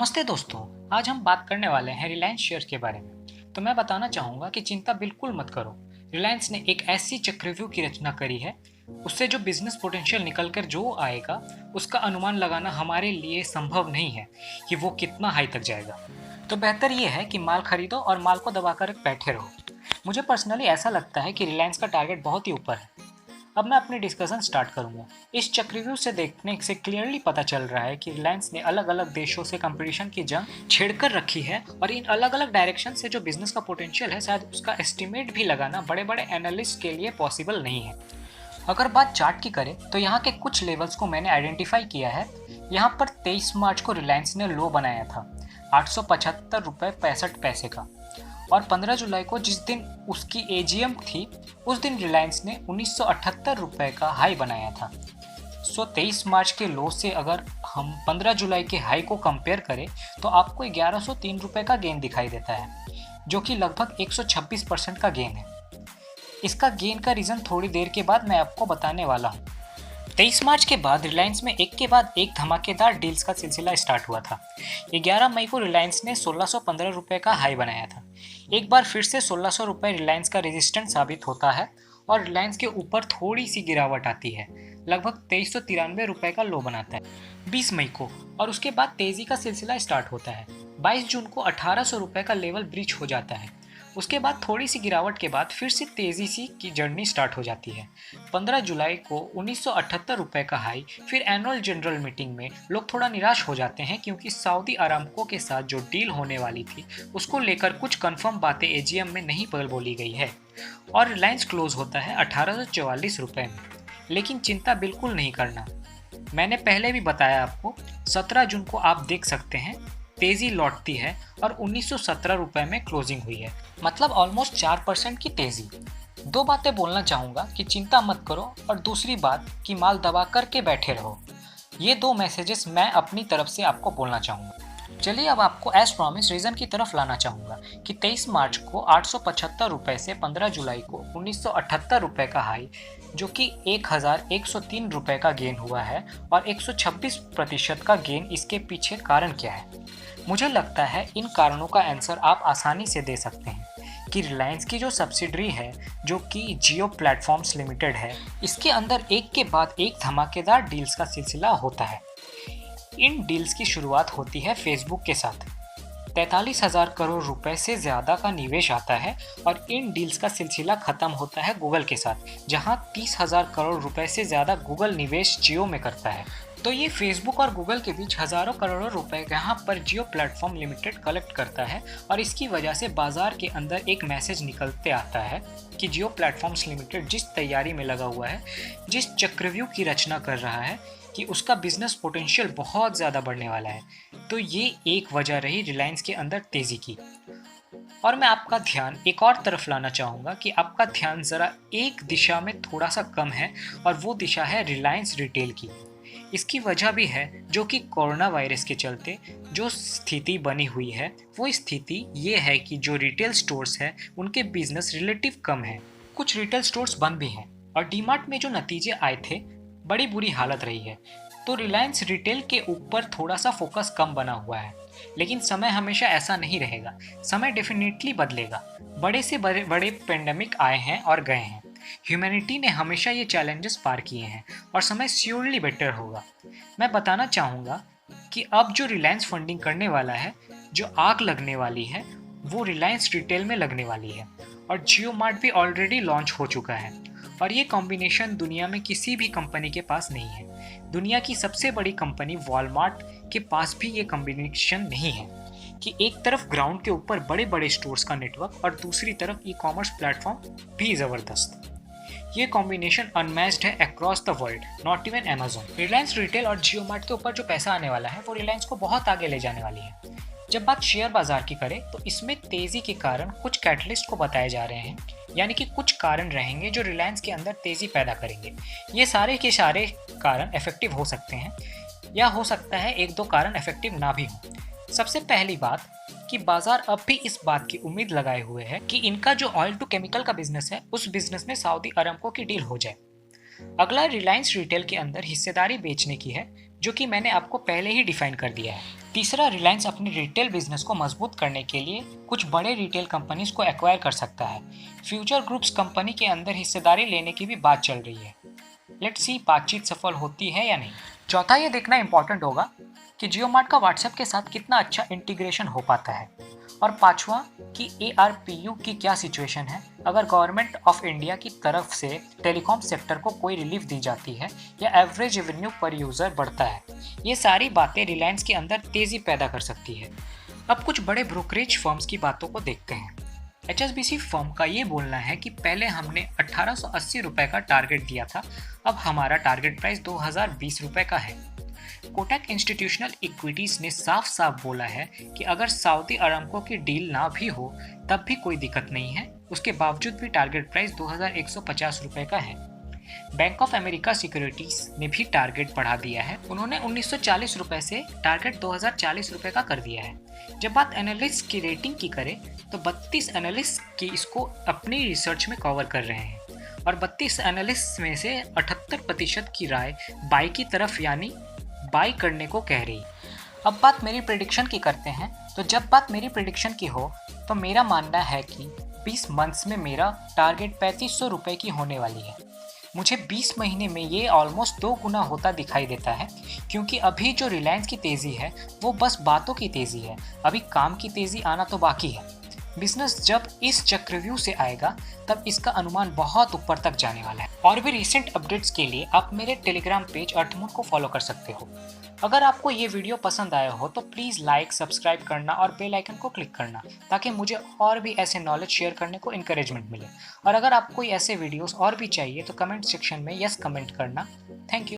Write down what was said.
नमस्ते दोस्तों। आज हम बात करने वाले हैं रिलायंस शेयर के बारे में। तो मैं बताना चाहूँगा कि चिंता बिल्कुल मत करो। रिलायंस ने एक ऐसी चक्रव्यूह की रचना करी है, उससे जो बिजनेस पोटेंशियल निकल कर जो आएगा उसका अनुमान लगाना हमारे लिए संभव नहीं है कि वो कितना हाई तक जाएगा। तो बेहतर ये है कि माल खरीदो और माल को दबाकर बैठे रहो। मुझे पर्सनली ऐसा लगता है कि रिलायंस का टारगेट बहुत ही ऊपर है। अब मैं अपनी डिस्कशन स्टार्ट करूंगा। इस चक्रव्यूह से देखने से क्लियरली पता चल रहा है कि रिलायंस ने अलग अलग देशों से कंपटीशन की जंग छेड़कर रखी है और इन अलग अलग डायरेक्शन से जो बिजनेस का पोटेंशियल है शायद उसका एस्टिमेट भी लगाना बड़े बड़े एनालिस्ट के लिए पॉसिबल नहीं है। अगर बात चार्ट की करें तो यहाँ के कुछ लेवल्स को मैंने आइडेंटिफाई किया है। यहाँ पर 23 मार्च को रिलायंस ने लो बनाया था 875 रुपये 65 पैसे का, और 15 जुलाई को जिस दिन उसकी एजीएम थी उस दिन रिलायंस ने 1978 रुपये का हाई बनाया था। 23 मार्च के लो से अगर हम 15 जुलाई के हाई को कंपेयर करें तो आपको 1103 रुपये का गेन दिखाई देता है, जो कि लगभग 126% का गेन है। इसका गेन का रीज़न थोड़ी देर के बाद मैं आपको बताने वाला हूँ। 23 मार्च के बाद रिलायंस में एक के बाद एक धमाकेदार डील्स का सिलसिला स्टार्ट हुआ था। 11 मई को रिलायंस ने 1615 रुपये का हाई बनाया था। एक बार फिर से 1600 रुपये रिलायंस का रेजिस्टेंस साबित होता है और रिलायंस के ऊपर थोड़ी सी गिरावट आती है, लगभग 2393 रुपये का लो बनाता है 20 मई को, और उसके बाद तेजी का सिलसिला स्टार्ट होता है। 22 जून को 1800 रुपये का लेवल ब्रीच हो जाता है। उसके बाद थोड़ी सी गिरावट के बाद फिर से तेजी सी की जर्नी स्टार्ट हो जाती है। 15 जुलाई को 1978 रुपये का हाई। फिर एनुअल जनरल मीटिंग में लोग थोड़ा निराश हो जाते हैं क्योंकि सऊदी अरामको के साथ जो डील होने वाली थी उसको लेकर कुछ कंफर्म बातें एजीएम में नहीं बोली गई है और रिलायंस क्लोज होता है 1844 रुपये में। लेकिन चिंता बिल्कुल नहीं करना, मैंने पहले भी बताया आपको। 17 जून को आप देख सकते हैं तेजी लौटती है और 1917 रुपये में क्लोजिंग हुई है, मतलब ऑलमोस्ट 4% की तेजी। दो बातें बोलना चाहूँगा कि चिंता मत करो, और दूसरी बात कि माल दबा करके बैठे रहो। ये दो मैसेजेस मैं अपनी तरफ से आपको बोलना चाहूँगा। चलिए अब आपको एज प्रॉमिस रीज़न की तरफ लाना चाहूँगा कि 23 मार्च को 875 रुपये से 15 जुलाई को 1978 रुपये का हाई, जो कि 1103 रुपये का गेन हुआ है और 126% का गेन। इसके पीछे कारण क्या है? मुझे लगता है इन कारणों का आंसर आप आसानी से दे सकते हैं कि रिलायंस की जो सब्सिडरी है, जो कि जियो प्लेटफॉर्म्स लिमिटेड है, इसके अंदर एक के बाद एक धमाकेदार डील्स का सिलसिला होता है। इन डील्स की शुरुआत होती है फेसबुक के साथ। 43,000 करोड़ रुपए से ज़्यादा का निवेश आता है और इन डील्स का सिलसिला खत्म होता है गूगल के साथ, जहां 30,000 करोड़ रुपए से ज़्यादा गूगल निवेश जियो में करता है। तो ये फेसबुक और गूगल के बीच हज़ारों करोड़ों रुपए यहाँ पर जियो प्लेटफॉर्म लिमिटेड कलेक्ट करता है, और इसकी वजह से बाजार के अंदर एक मैसेज निकलते आता है कि जियो प्लेटफॉर्म्स लिमिटेड जिस तैयारी में लगा हुआ है, जिस चक्रव्यूह की रचना कर रहा है, कि उसका बिजनेस पोटेंशियल बहुत ज़्यादा बढ़ने वाला है। तो ये एक वजह रही रिलायंस के अंदर तेज़ी की। और मैं आपका ध्यान एक और तरफ लाना चाहूँगा कि आपका ध्यान ज़रा एक दिशा में थोड़ा सा कम है, और वो दिशा है रिलायंस रिटेल की। इसकी वजह भी है जो कि कोरोना वायरस के चलते जो स्थिति बनी हुई है, वो स्थिति ये है कि जो रिटेल स्टोर्स हैं उनके बिजनेस रिलेटिव कम है। कुछ रिटेल स्टोर्स बंद भी हैं, और डीमार्ट में जो नतीजे आए थे बड़ी बुरी हालत रही है। तो रिलायंस रिटेल के ऊपर थोड़ा सा फोकस कम बना हुआ है। लेकिन समय हमेशा ऐसा नहीं रहेगा, समय डेफिनेटली बदलेगा। बड़े से बड़े पेंडेमिक आए हैं और गए हैं। ह्यूमैनिटी ने हमेशा ये चैलेंजेस पार किए हैं, और समय श्योरली बेटर होगा। मैं बताना चाहूँगा कि अब जो रिलायंस फंडिंग करने वाला है, जो आग लगने वाली है, वो रिलायंस रिटेल में लगने वाली है। और जियो मार्ट भी ऑलरेडी लॉन्च हो चुका है, और ये कॉम्बिनेशन दुनिया में किसी भी कंपनी के पास नहीं है। दुनिया की सबसे बड़ी कंपनी वॉलमार्ट के पास भी ये कॉम्बिनेशन नहीं है कि एक तरफ ग्राउंड के ऊपर बड़े बड़े स्टोर्स का नेटवर्क और दूसरी तरफ ई कॉमर्स प्लेटफॉर्म भी ज़बरदस्त। ये कॉम्बिनेशन अनमैच्ड है across the world, not even Amazon. Reliance retail और जियो मार्ट के ऊपर जो पैसा आने वाला है वो रिलायंस को बहुत आगे ले जाने वाली है। जब बात शेयर बाजार की करें तो इसमें तेज़ी के कारण कुछ कैटलिस्ट को बताए जा रहे हैं, यानी कि कुछ कारण रहेंगे जो रिलायंस के अंदर तेज़ी पैदा करेंगे। ये सारे के सारे कारण इफेक्टिव हो सकते हैं, या हो सकता है एक दो कारण इफेक्टिव ना भी हो। सबसे पहली बात कि बाजार अब भी इस बात की उम्मीद लगाए हुए है कि इनका जो ऑयल टू केमिकल का बिजनेस है उस बिजनेस में सऊदी अरामको की डील हो जाए। अगला रिलायंस रिटेल के अंदर हिस्सेदारी बेचने की है, जो कि मैंने आपको पहले ही डिफाइन कर दिया है। तीसरा, रिलायंस अपने रिटेल बिजनेस को मजबूत करने के लिए कुछ बड़े रिटेल कंपनीज को एक्वायर कर सकता है। फ्यूचर ग्रुप्स कंपनी के अंदर हिस्सेदारी लेने की भी बात चल रही है। लेट्स सी बातचीत सफल होती है या नहीं। चौथा, ये देखना इंपॉर्टेंट होगा कि जियो मार्ट का व्हाट्सएप के साथ कितना अच्छा इंटीग्रेशन हो पाता है। और पांचवा, कि ARPU की क्या सिचुएशन है अगर गवर्नमेंट ऑफ इंडिया की तरफ से टेलीकॉम सेक्टर को कोई रिलीफ दी जाती है या एवरेज रेवेन्यू पर यूजर बढ़ता है। ये सारी बातें रिलायंस के अंदर तेजी पैदा कर सकती है। अब कुछ बड़े ब्रोकरेज फर्म्स की बातों को देखते हैं। HSBC फर्म का ये बोलना है कि पहले हमने 1880 रुपए का टारगेट दिया था, अब हमारा टारगेट प्राइस 2020 रुपए का है। कोटक इंस्टीट्यूशनल इक्विटीज ने साफ साफ बोला है कि अगर सऊदी अरामको की डील ना भी हो तब भी कोई दिक्कत नहीं है, उसके बावजूद भी टारगेट प्राइस 2150 रुपए का है। बैंक ऑफ अमेरिका सिक्योरिटीज ने भी टारगेट बढ़ा दिया है, उन्होंने 1940 रुपए से टारगेट 2040 रुपए का कर दिया है। जब बात एनालिस्ट की रेटिंग की करें तो 32 एनालिस्ट की इसको अपनी रिसर्च में कवर कर रहे हैं और 32 एनालिस्ट में से 78% की राय बाई की तरफ यानी बाई करने को कह रही। अब बात मेरी प्रेडिक्शन की करते हैं, तो जब बात मेरी प्रेडिक्शन की हो तो मेरा मानना है कि 20 मंथ्स में मेरा टारगेट 3500 रुपये की होने वाली है। मुझे 20 महीने में ये ऑलमोस्ट 2 गुना होता दिखाई देता है, क्योंकि अभी जो रिलायंस की तेज़ी है वो बस बातों की तेज़ी है, अभी काम की तेज़ी आना तो बाकी है। बिजनेस जब इस चक्रव्यूह से आएगा तब इसका अनुमान बहुत ऊपर तक जाने वाला है। और भी रिसेंट अपडेट्स के लिए आप मेरे टेलीग्राम पेज अर्थमून को फॉलो कर सकते हो। अगर आपको ये वीडियो पसंद आया हो तो प्लीज़ लाइक, सब्सक्राइब करना और बेल आइकन को क्लिक करना, ताकि मुझे और भी ऐसे नॉलेज शेयर करने को इंकरेजमेंट मिले। और अगर आपको ऐसे वीडियोस और भी चाहिए तो कमेंट सेक्शन में यस कमेंट करना। Thank you.